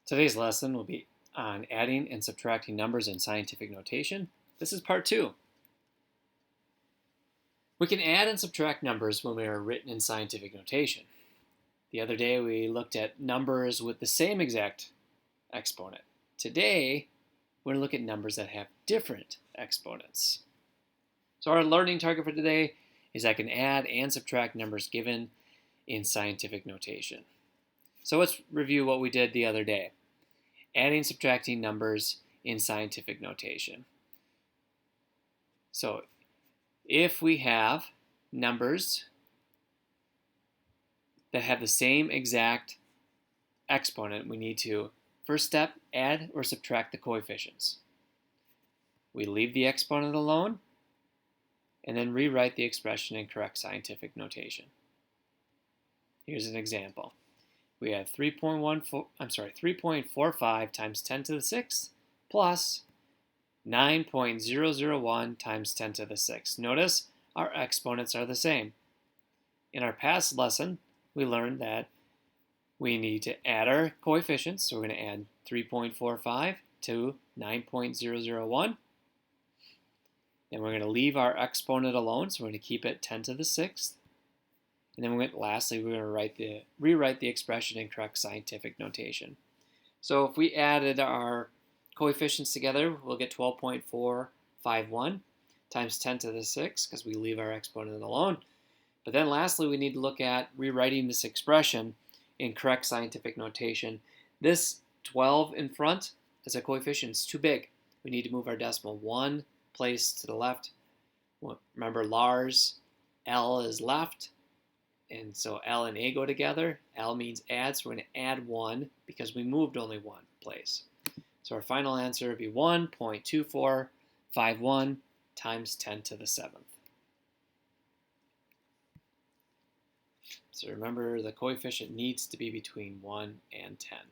Today's lesson will be on adding and subtracting numbers in scientific notation. This is part 2. We can add and subtract numbers when they are written in scientific notation. The other day we looked at numbers with the same exact exponent. Today we're going to look at numbers that have different exponents. So our learning target for today is I can add and subtract numbers given in scientific notation. So let's review what we did the other day. Adding, subtracting numbers in scientific notation. So if we have numbers that have the same exact exponent, we need to, first step, add or subtract the coefficients. We leave the exponent alone and then rewrite the expression in correct scientific notation. Here's an example. We have 3.45 times 10 to the 6th plus 9.001 times 10 to the 6th. Notice our exponents are the same. In our past lesson, we learned that we need to add our coefficients. So we're going to add 3.45 to 9.001. Then we're going to leave our exponent alone. So we're going to keep it 10 to the 6th. And then lastly, we're going to rewrite the expression in correct scientific notation. So if we added our coefficients together, we'll get 12.451 times 10 to the 6th because we leave our exponent alone. But then lastly, we need to look at rewriting this expression in correct scientific notation. This 12 in front as a coefficient is too big. We need to move our decimal one place to the left. Remember, Lars, L is left. And so L and A go together. L means add, so we're going to add 1 because we moved only one place. So our final answer would be 1.2451 times 10 to the 7th. So remember, the coefficient needs to be between 1 and 10.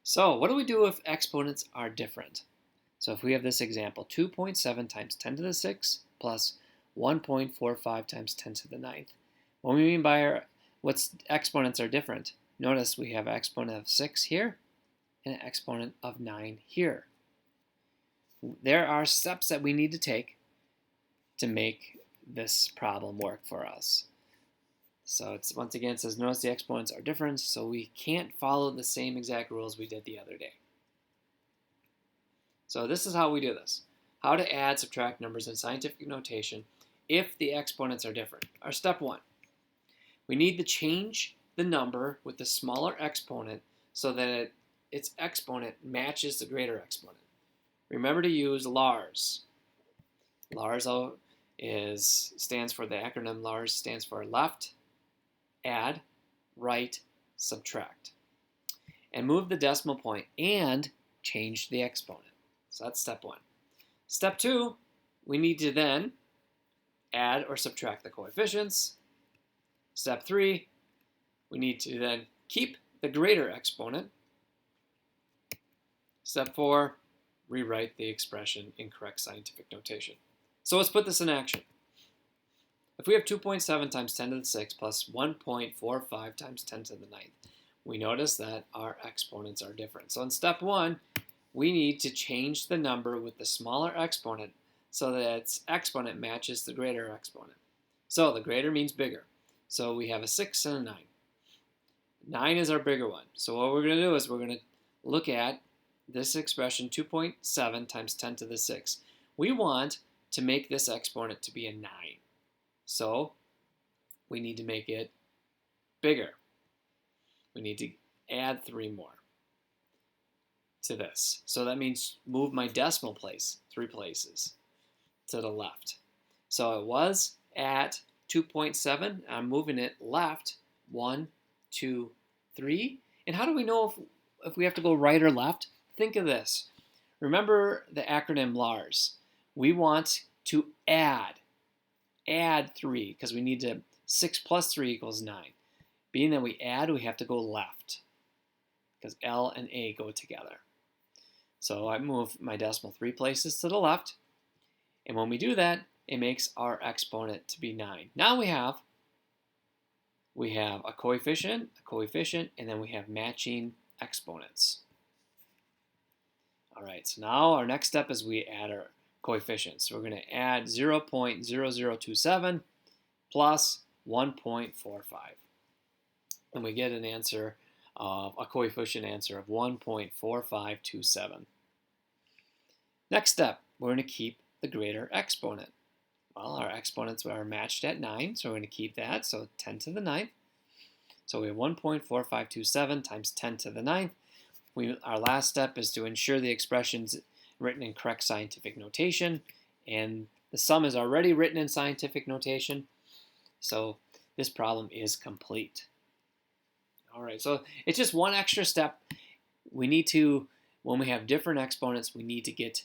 So what do we do if exponents are different? So if we have this example, 2.7 times 10 to the 6th plus 1.45 times 10 to the 9th. What we mean by what's exponents are different. Notice we have an exponent of 6 here and an exponent of 9 here. There are steps that we need to take to make this problem work for us. So once again, it says notice the exponents are different, so we can't follow the same exact rules we did the other day. So this is how we do this. How to add, subtract numbers in scientific notation if the exponents are different. Our step 1. We need to change the number with the smaller exponent so that its exponent matches the greater exponent. Remember to use LARS. LARS stands for the acronym LARS stands for left, add, right, subtract. And move the decimal point and change the exponent. So that's step 1. Step 2, we need to then add or subtract the coefficients. Step 3, we need to then keep the greater exponent. Step 4, rewrite the expression in correct scientific notation. So let's put this in action. If we have 2.7 times 10 to the 6th plus 1.45 times 10 to the 9th, we notice that our exponents are different. So in step 1, we need to change the number with the smaller exponent so that its exponent matches the greater exponent. So the greater means bigger. So we have a 6 and a 9. 9 is our bigger one. So what we're going to do is we're going to look at this expression 2.7 times 10 to the 6th. We want to make this exponent to be a 9. So we need to make it bigger. We need to add 3 more to this. So that means move my decimal place 3 places to the left. So it was at 2.7. I'm moving it left 1, 2, 3. And how do we know if we have to go right or left? Think of this. Remember the acronym LARS. We want to add 3 because we need to 6 plus 3 equals 9. Being that we add, we have to go left because L and A go together. So I move my decimal 3 places to the left, and when we do that, it makes our exponent to be 9. Now we have a coefficient, and then we have matching exponents. All right, so now our next step is we add our coefficients. So we're going to add 0.0027 plus 1.45. And we get an answer of a coefficient answer of 1.4527. Next step, we're going to keep the greater exponent. Well, our exponents are matched at 9, so we're going to keep that, so 10 to the 9th. So we have 1.4527 times 10 to the 9th. Our last step is to ensure the expression's written in correct scientific notation, and the sum is already written in scientific notation, so this problem is complete. All right, so it's just one extra step. We need to, when we have different exponents, we need to get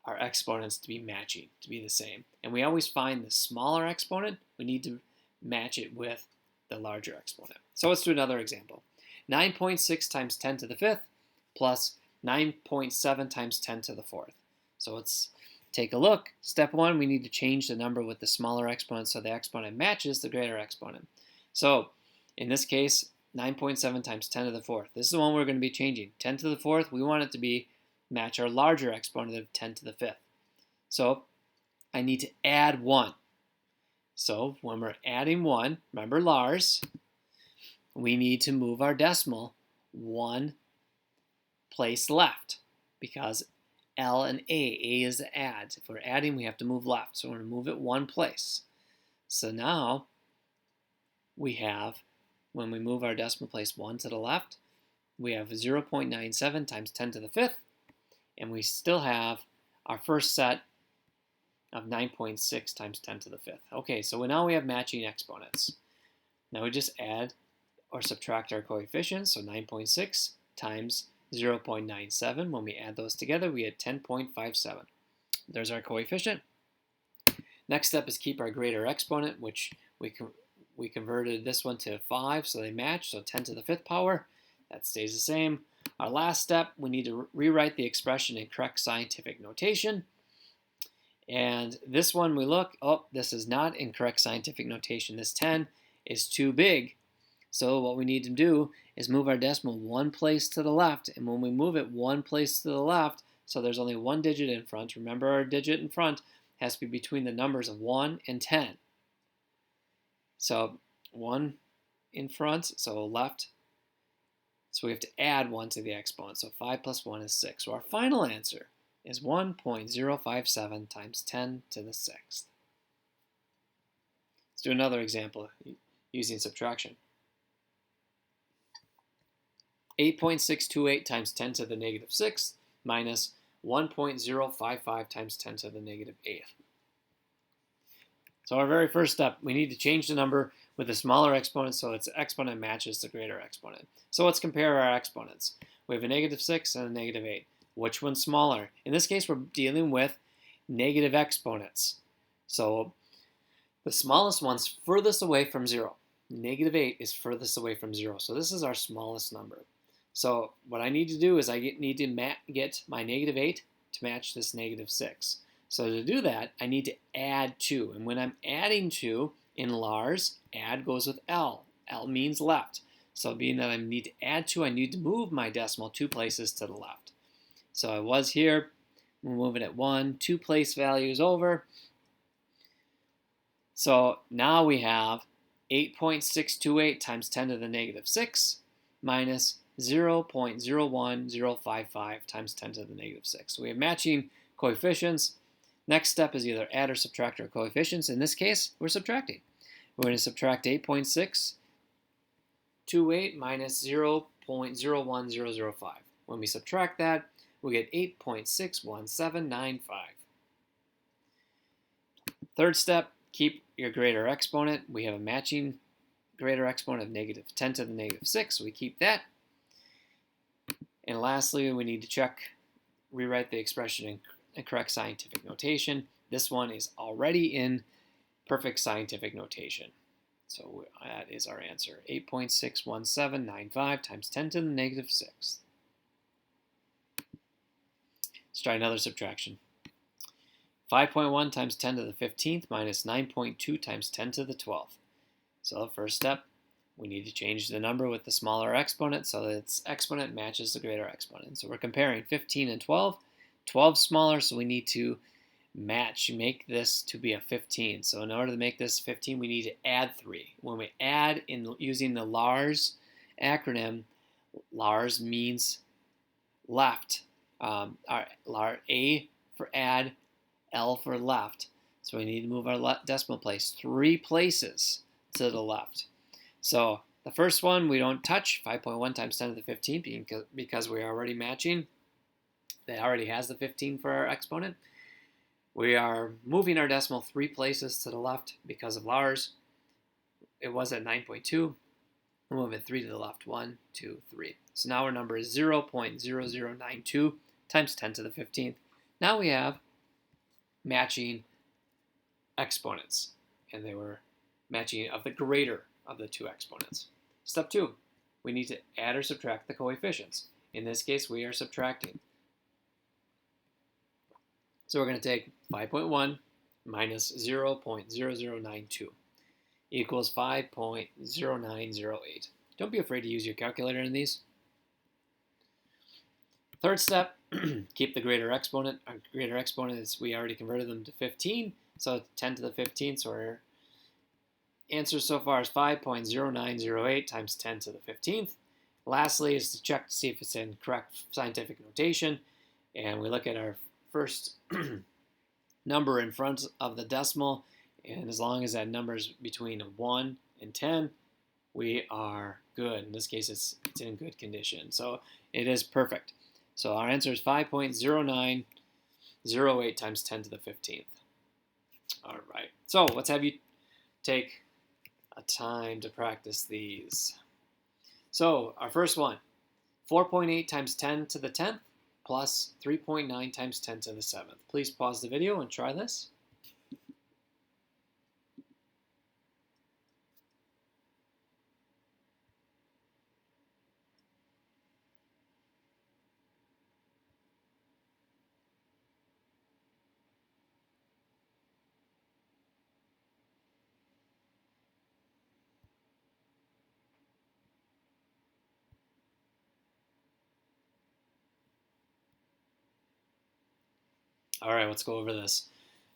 our exponents to be matching, to be the same. And we always find the smaller exponent, we need to match it with the larger exponent. So let's do another example. 9.6 times 10 to the 5th plus 9.7 times 10 to the 4th. So let's take a look. Step 1, we need to change the number with the smaller exponent so the exponent matches the greater exponent. So in this case, 9.7 times 10 to the 4th. This is the one we're going to be changing. 10 to the 4th, we want it to be match our larger exponent of 10 to the 5th. So I need to add 1. So when we're adding 1, remember Lars, we need to move our decimal 1 place left because L and A is the adds. If we're adding, we have to move left. So we're going to move it 1 place. So now we have, when we move our decimal place 1 to the left, we have 0.97 times 10 to the 5th, and we still have our first set of 9.6 times 10 to the 5th. Okay, so now we have matching exponents. Now we just add or subtract our coefficients, so 9.6 times 0.97. When we add those together, we get 10.57. There's our coefficient. Next step is keep our greater exponent, which we converted this one to 5, so they match, so 10 to the 5th power. That stays the same. Our last step, we need to rewrite the expression in correct scientific notation. And this one we look, oh, this is not in correct scientific notation. This 10 is too big. So what we need to do is move our decimal 1 place to the left. And when we move it 1 place to the left, so there's only 1 digit in front. Remember, our digit in front has to be between the numbers of 1 and 10. So 1 in front, so left. So we have to add 1 to the exponent. So 5 plus 1 is 6. So our final answer is 1.057 times 10 to the 6th. Let's do another example using subtraction. 8.628 times 10 to the negative 6th minus 1.055 times 10 to the negative 8th. So our very first step, we need to change the number with the smaller exponent so its exponent matches the greater exponent. So let's compare our exponents. We have a negative 6 and a negative 8. Which one's smaller? In this case, we're dealing with negative exponents. So the smallest one's furthest away from 0. Negative 8 is furthest away from 0. So this is our smallest number. So what I need to do is I need to get my negative 8 to match this negative 6. So to do that, I need to add 2. And when I'm adding 2, in Lars, add goes with L. L means left. So being that I need to add 2, I need to move my decimal 2 places to the left. So I was here, we'll move it at 1, 2 place values over. So now we have 8.628 times 10 to the negative 6 minus 0.01055 times 10 to the negative 6. So we have matching coefficients. Next step is either add or subtract our coefficients. In this case, we're subtracting. We're going to subtract 8.628 minus 0.01005. When we subtract that, we get 8.61795. Third step, keep your greater exponent. We have a matching greater exponent of negative 10 to the negative 6. So we keep that. And lastly, we need to rewrite the expression in correct scientific notation. This one is already in perfect scientific notation. So that is our answer. 8.61795 times 10 to the negative 6. Let's try another subtraction. 5.1 times 10 to the 15th minus 9.2 times 10 to the 12th. So the first step, we need to change the number with the smaller exponent so that its exponent matches the greater exponent. So we're comparing 15 and 12. 12 smaller, so we need to make this to be a 15. So in order to make this 15, we need to add 3. When we add using the LARS acronym, LARS means left. A for add, L for left. So we need to move our decimal place 3 places to the left. So the first one we don't touch, 5.1 times 10 to the 15th, because we're already matching. That already has the 15 for our exponent. We are moving our decimal 3 places to the left because of LARS. It was at 9.2. We'll move it 3 to the left. 1, 2, 3. So now our number is 0.0092 times 10 to the 15th. Now we have matching exponents, and they were matching of the greater of the two exponents. Step 2, we need to add or subtract the coefficients. In this case, we are subtracting. So we're going to take 5.1 minus 0.0092 equals 5.0908. Don't be afraid to use your calculator in these. Third step, keep the greater exponent. Our greater exponent is, we already converted them to 15, so 10 to the 15th. So our answer so far is 5.0908 times 10 to the 15th. Lastly is to check to see if it's in correct scientific notation. And we look at our first number in front of the decimal, and as long as that number is between 1 and 10, we are good. In this case, it's in good condition. So it is perfect. So our answer is 5.0908 times 10 to the 15th. All right. So let's have you take a time to practice these. So our first one, 4.8 times 10 to the 10th plus 3.9 times 10 to the 7th. Please pause the video and try this. All right, let's go over this.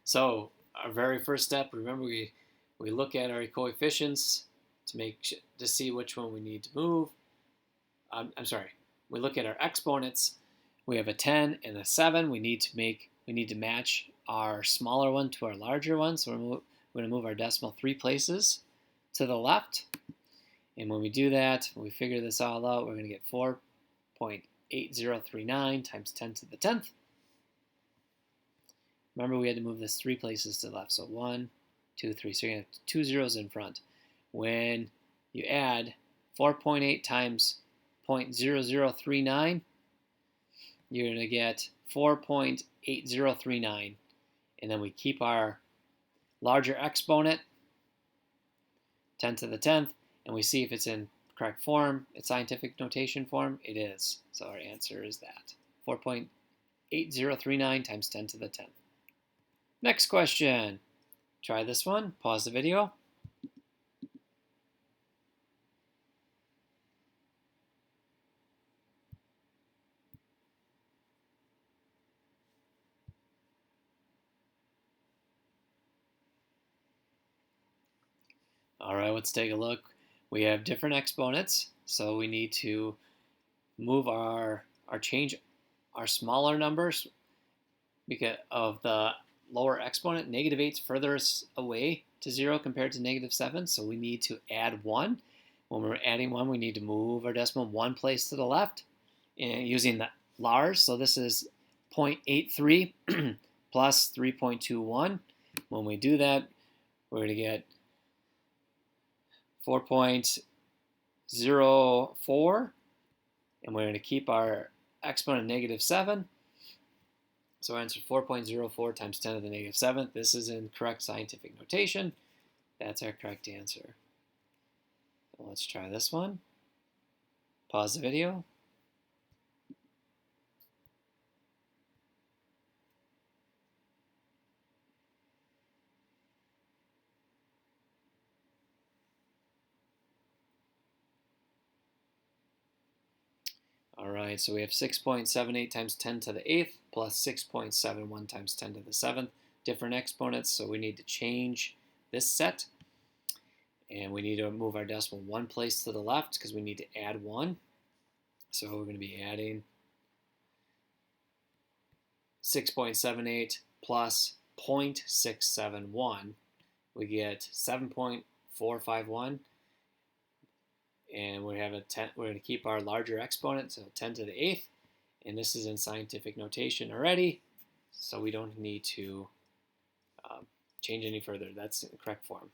So our very first step, remember we look at our coefficients to see which one we need to move. We look at our exponents. We have a 10 and a 7. We need to match our smaller one to our larger one. So we're going to move our decimal 3 places to the left. And when we do that, when we figure this all out, we're going to get 4.8039 times 10 to the 10th. Remember, we had to move this 3 places to the left. So 1, 2, 3. So you're going to have 2 zeros in front. When you add 4.8 times 0.0039, you're going to get 4.8039. And then we keep our larger exponent, 10 to the 10th, and we see if it's in correct form, its scientific notation form. It is. So our answer is that. 4.8039 times 10 to the 10th. Next question. Try this one. Pause the video. All right, let's take a look. We have different exponents, so we need to move change our smaller numbers because of the lower exponent. Negative 8 is further away to 0 compared to negative 7, so we need to add 1. When we're adding 1, we need to move our decimal 1 place to the left using the LARS. So this is 0.83 plus 3.21. When we do that, we're going to get 4.04, and we're going to keep our exponent negative 7. So our answer 4.04 times 10 to the negative 7th. This is in correct scientific notation. That's our correct answer. So let's try this one. Pause the video. All right, so we have 6.78 times 10 to the 8th plus 6.71 times 10 to the 7th. Different exponents, so we need to change this set. And we need to move our decimal one place to the left because we need to add 1. So we're going to be adding 6.78 plus 0.671. We get 7.451. And we have we're going to keep our larger exponent, so 10 to the 8th. And this is in scientific notation already, so we don't need to change any further. That's in the correct form.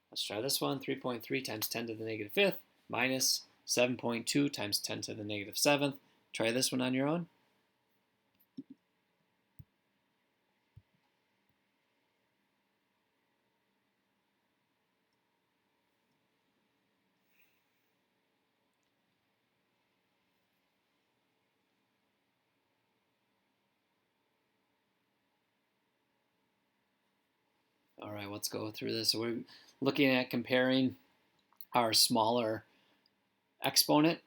Let's try this one. 3.3 times 10 to the negative 5th minus 7.2 times 10 to the negative 7th. Try this one on your own. All right, let's go through this. So we're looking at comparing our smaller exponent.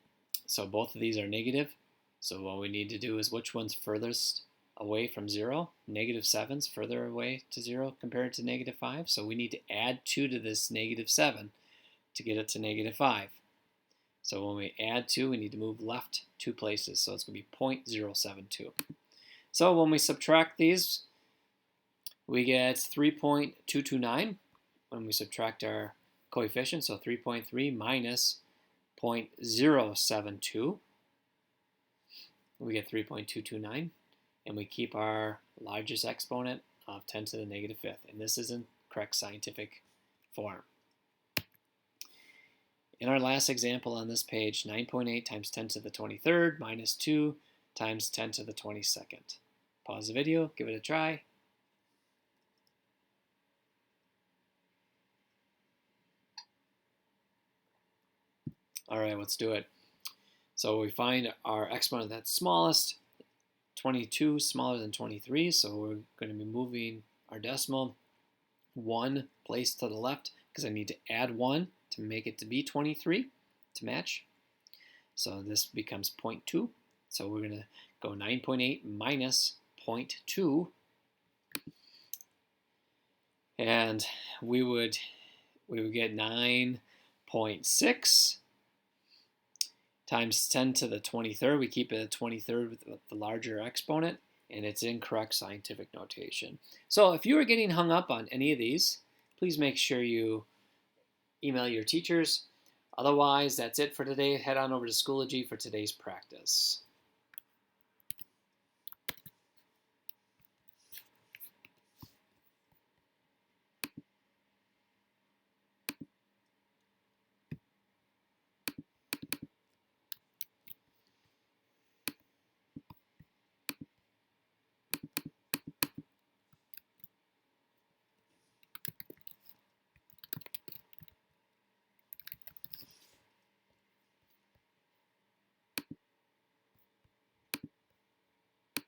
So both of these are negative. So what we need to do is which one's furthest away from 0? Negative 7's further away to 0 compared to negative 5. So we need to add 2 to this negative 7 to get it to negative 5. So when we add 2, we need to move left 2 places. So it's going to be 0.072. So when we subtract these, we get 3.229 when we subtract our coefficient. So 3.3 minus 0.072. We get 3.229. And we keep our largest exponent of 10 to the negative 5th. And this is in correct scientific form. In our last example on this page, 9.8 times 10 to the 23rd minus 2 times 10 to the 22nd. Pause the video, give it a try. All right, let's do it. So we find our exponent that's smallest, 22 smaller than 23, so we're going to be moving our decimal 1 place to the left because I need to add 1 to make it to be 23 to match. So this becomes 0.2. So we're going to go 9.8 minus 0.2. And we would get 9.6 times 10 to the 23rd. We keep it at 23rd with the larger exponent, and it's in correct scientific notation. So if you are getting hung up on any of these, please make sure you email your teachers. Otherwise, that's it for today. Head on over to Schoology for today's practice.